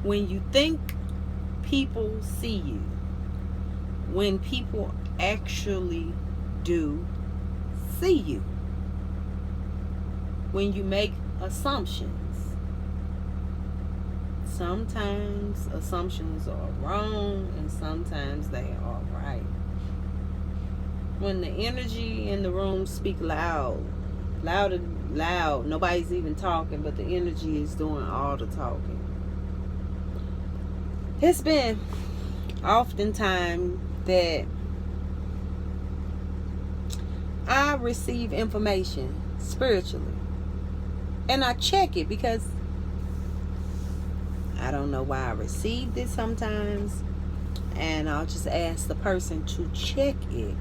when you think people see you, when people actually do see you, when you make assumptions. Sometimes assumptions are wrong and sometimes they are right. When the energy in the room speak loud, loud, nobody's even talking, but the energy is doing all the talking. It's been oftentimes that I receive information spiritually and I check it because I don't know why I received it sometimes, and I'll just ask the person to check it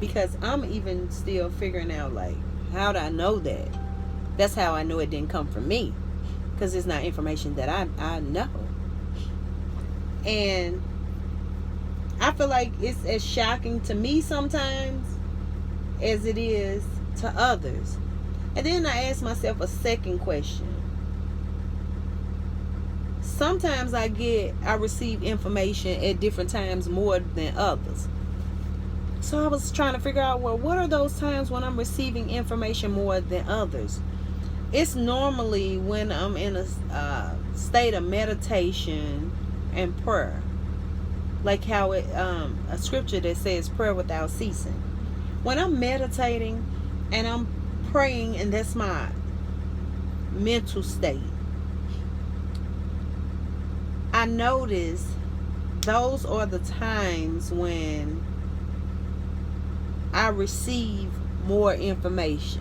because I'm even still figuring out, like, how do I know that? That's how I know it didn't come from me, because it's not information that I know. And I feel like it's as shocking to me sometimes as it is to others. And then I ask myself a second question. Sometimes I receive information at different times more than others. So I was trying to figure out, well, what are those times when I'm receiving information more than others? It's normally when I'm in a state of meditation and prayer. Like how a scripture that says prayer without ceasing. When I'm meditating and I'm praying, and that's my mental state, I notice those are the times when I receive more information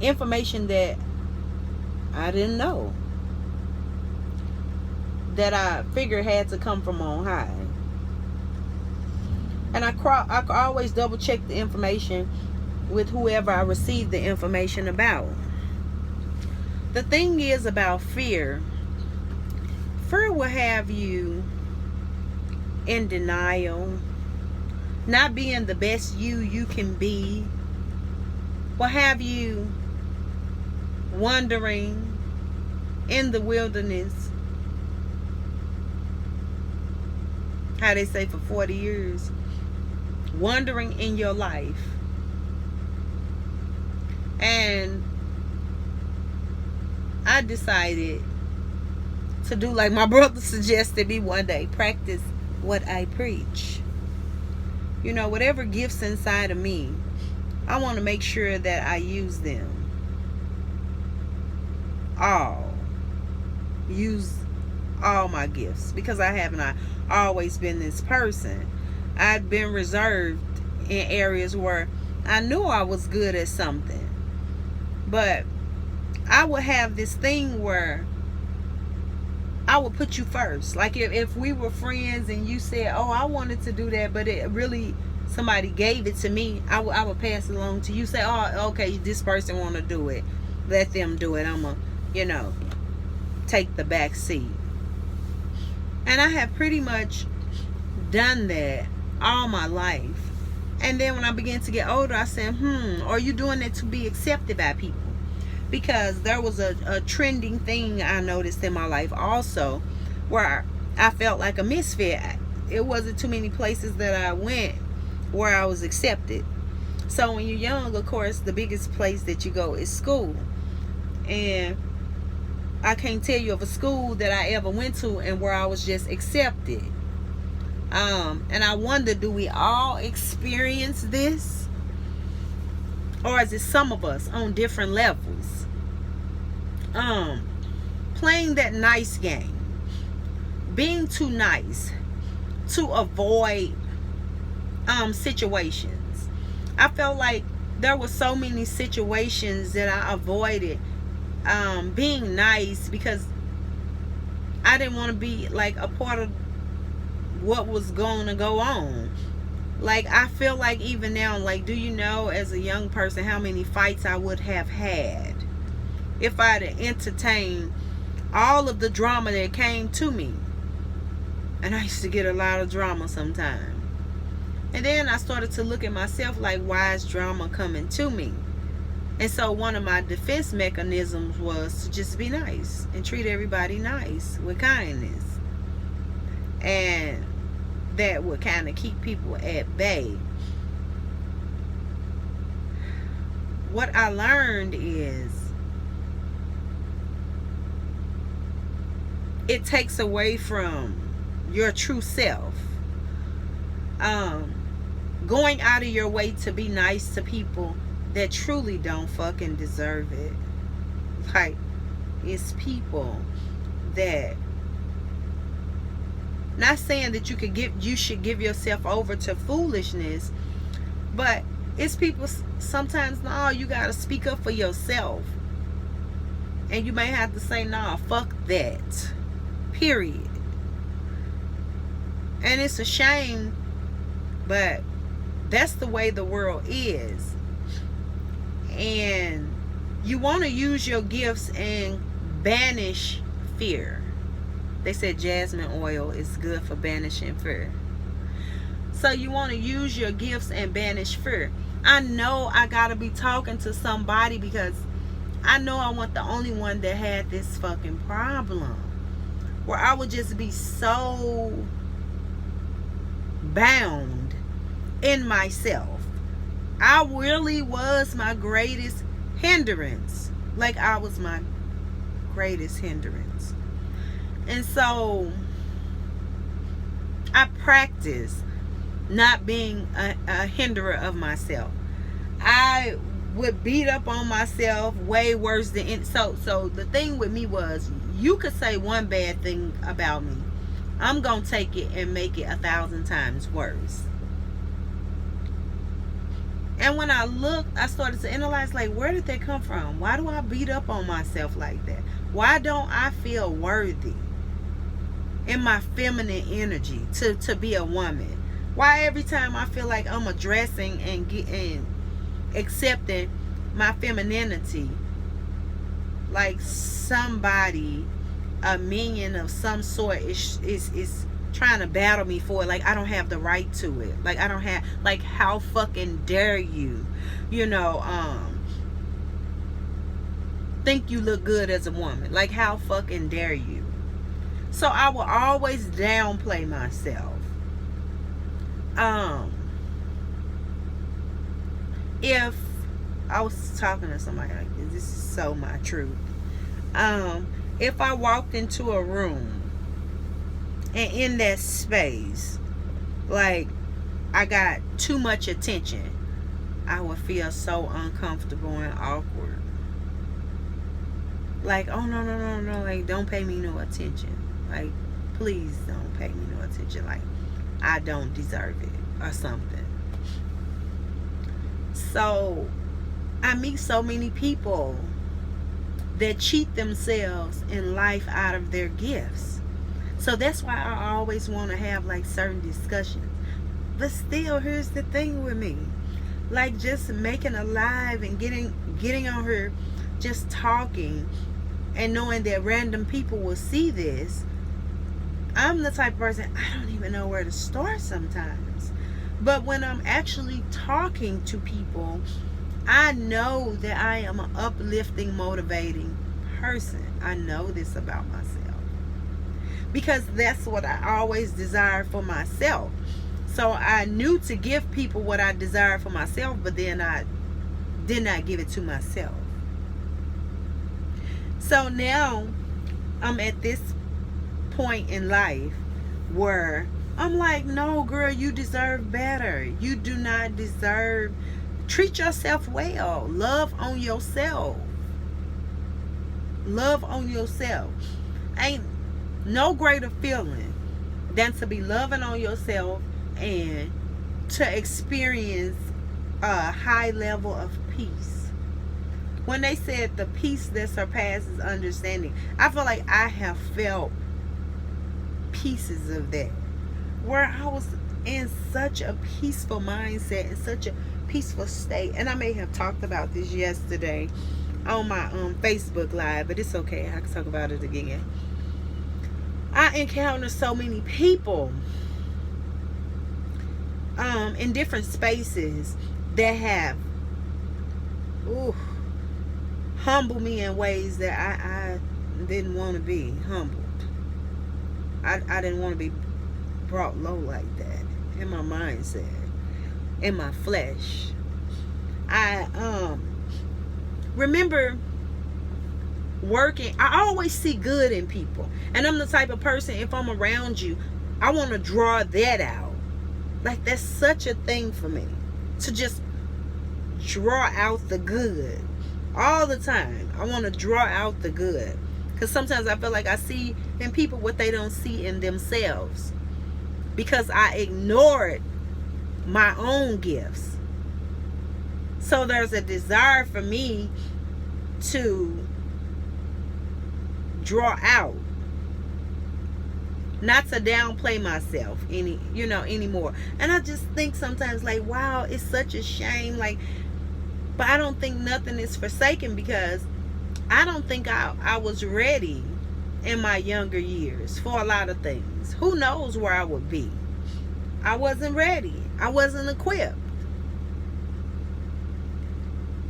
that I didn't know, that I figured had to come from on high. And I always double check the information with whoever I receive the information about. The thing is about fear will have you in denial, not being the best you can be, will have you wandering in the wilderness, how they say, for 40 years, wandering in your life. And I decided to do like my brother suggested me one day: practice what I preach. You know, whatever gifts inside of me, I want to make sure that I use them all. Use all my gifts, because I haven't always been this person. I'd been reserved in areas where I knew I was good at something, but I would have this thing where I would put you first. Like if we were friends and you said, oh, I wanted to do that, but it really, somebody gave it to me, I would pass it along to you. Say, oh, okay, this person want to do it, let them do it. I'm going to, take the back seat. And I have pretty much done that all my life. And then when I began to get older, I said, are you doing it to be accepted by people? Because there was a trending thing I noticed in my life also, where I felt like a misfit. It wasn't too many places that I went where I was accepted. So when you're young, of course, the biggest place that you go is school. And I can't tell you of a school that I ever went to and where I was just accepted. And I wonder, do we all experience this? Or is it some of us on different levels? Playing that nice game, being too nice to avoid situations. I felt like there were so many situations that I avoided being nice because I didn't want to be like a part of what was going to go on. Like, I feel like even now, like, do you know, as a young person, how many fights I would have had if I'd entertained all of the drama that came to me? And I used to get a lot of drama sometimes. And then I started to look at myself like, why is drama coming to me? And so one of my defense mechanisms was to just be nice and treat everybody nice with kindness. And that would kind of keep people at bay. What I learned is it takes away from your true self. Going out of your way to be nice to people that truly don't fucking deserve it. Like, it's people that, not saying that you should give yourself over to foolishness, but it's people sometimes, no, you gotta speak up for yourself. And you may have to say, nah, fuck that. Period. And it's a shame, but that's the way the world is. And you want to use your gifts and banish fear. They said jasmine oil is good for banishing fear. So you want to use your gifts and banish fear. I know I gotta be talking to somebody because I know I wasn't the only one that had this fucking problem, where I would just be so bound in myself. I really was my greatest hindrance. Like, I was my greatest hindrance. And so I practice not being a hinderer of myself. I would beat up on myself way worse than so the thing with me was, you could say one bad thing about me, I'm gonna take it and make it 1,000 times worse. And when I looked, I started to analyze, like, where did that come from? Why do I beat up on myself like that? Why don't I feel worthy in my feminine energy to be a woman? Why every time I feel like I'm addressing and accepting my femininity, like somebody, a minion of some sort, is trying to battle me for it? Like, I don't have the right to it. Like, I don't have, like, how fucking dare you, think you look good as a woman? Like, how fucking dare you? So I will always downplay myself. If I was talking to somebody like this is so my truth. If I walked into a room and in that space, like, I got too much attention, I would feel so uncomfortable and awkward. Like, oh, no, like, don't pay me no attention. Like, please don't pay me no attention. Like, I don't deserve it or something. So I meet so many people that cheat themselves in life out of their gifts. So that's why I always want to have, like, certain discussions. But still, here's the thing with me. Like, just making a live and getting on here, just talking and knowing that random people will see this, I'm the type of person, I don't even know where to start sometimes. But when I'm actually talking to people, I know that I am an uplifting, motivating person. I know this about myself. Because that's what I always desired for myself. So I knew to give people what I desired for myself, but then I did not give it to myself. So now I'm at this point in life where I'm like, no, girl, you deserve better. You do not deserve. Treat yourself well. Love on yourself. Love on yourself. Ain't no greater feeling than to be loving on yourself and to experience a high level of peace. When they said the peace that surpasses understanding, I feel like I have felt pieces of that, where I was in such a peaceful mindset, in such a peaceful state. And I may have talked about this yesterday on my Facebook Live, but it's okay, I can talk about it again. I encounter so many people in different spaces that have humble me in ways that I didn't want to be humbled. I didn't want to be brought low like that in my mindset, in my flesh. I remember working. I always see good in people, and I'm the type of person, if I'm around you, I want to draw that out. Like, that's such a thing for me, to just draw out the good all the time. I want to draw out the good, because sometimes I feel like I see in people what they don't see in themselves, because I ignored my own gifts. So there's a desire for me to draw out, not to downplay myself anymore. And I just think sometimes, like, wow, it's such a shame. Like, but I don't think nothing is forsaken, because I don't think I was ready in my younger years for a lot of things. Who knows where I would be? I wasn't ready. I wasn't equipped.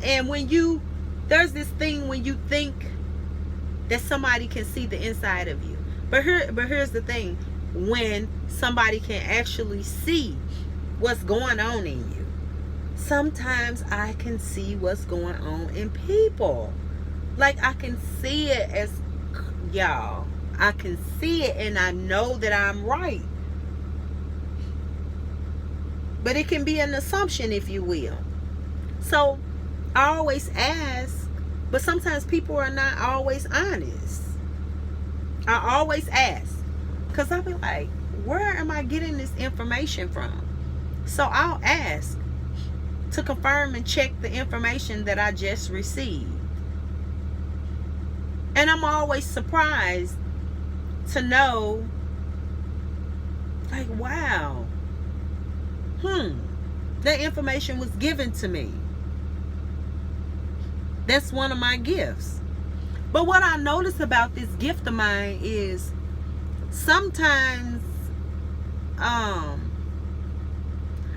And there's this thing when you think that somebody can see the inside of you. But here's the thing. When somebody can actually see what's going on in you. Sometimes I can see what's going on in people. Like, I can see it as, y'all, I can see it, and I know that I'm right. But it can be an assumption, if you will. So I always ask, but sometimes people are not always honest. I always ask, because I'll be like, where am I getting this information from? So I'll ask to confirm and check the information that I just received. And I'm always surprised to know, like, wow, that information was given to me. That's one of my gifts. But what I notice about this gift of mine is sometimes, I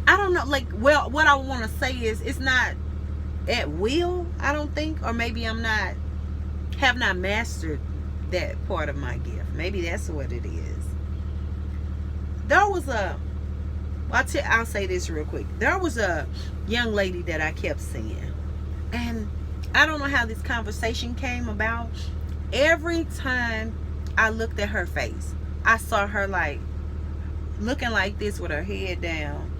don't know, like, well, what I want to say is it's not at will, I don't think, or maybe have not mastered that part of my gift. Maybe that's what it is. There was I'll say this real quick. There was a young lady that I kept seeing, and I don't know how this conversation came about. Every time I looked at her face, I saw her, like, looking like this with her head down,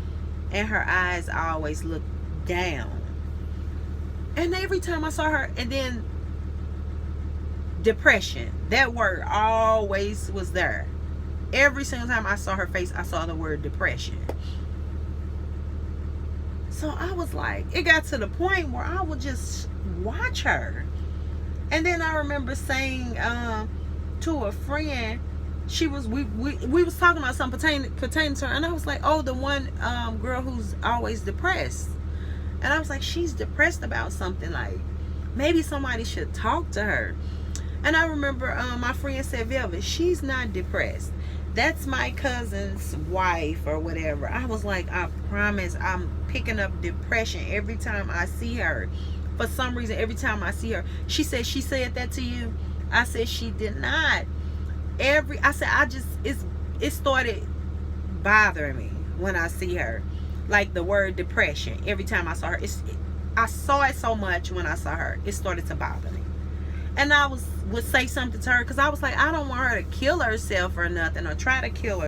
and her eyes always looked down. And every time I saw her, and then depression, that word always was there. Every single time I saw her face, I saw the word depression. So I was like, it got to the point where I would just watch her. And then I remember saying to a friend, we was talking about something pertaining to her, and I was like, oh, the one girl who's always depressed. And I was like, she's depressed about something, like maybe somebody should talk to her. And I remember my friend said, Velvet, she's not depressed. That's my cousin's wife or whatever. I was like, I promise I'm picking up depression every time I see her. For some reason, every time I see her. She said that to you? I said, she did not. It started bothering me when I see her. Like the word depression. Every time I saw her. I saw it so much when I saw her. It started to bother me. And I would say something to her, because I was like, I don't want her to kill herself or nothing, or try to kill her.